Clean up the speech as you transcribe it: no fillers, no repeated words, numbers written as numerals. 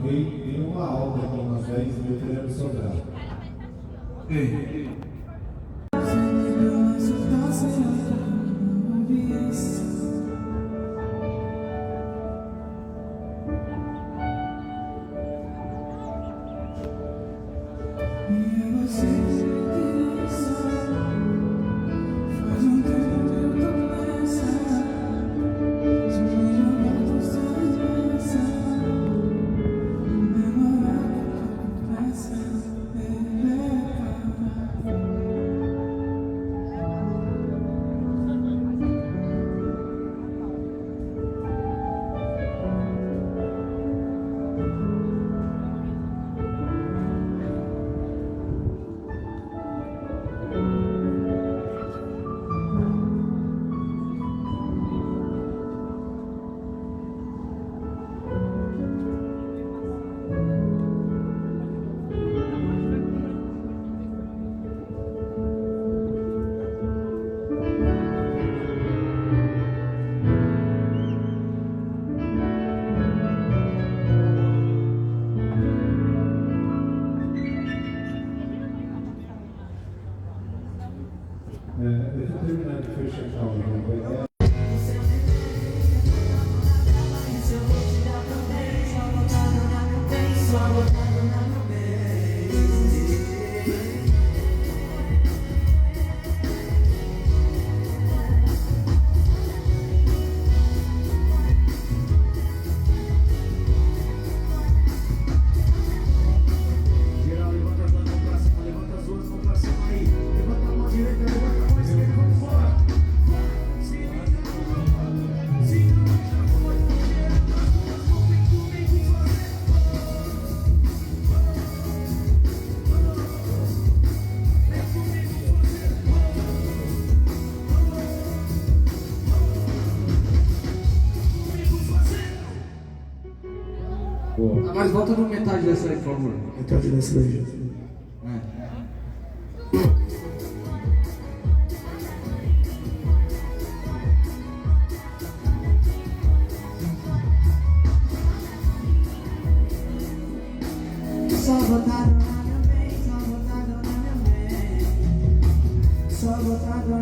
Tem uma aula aqui, umas 10 mil querendo sobrar. Ei. Deixa eu terminar de fechar a aula. Mas volta no metade dessa aí, por favor. Metade dessa daí. Só botaram na minha mente, só botaram na minha mente, só botaram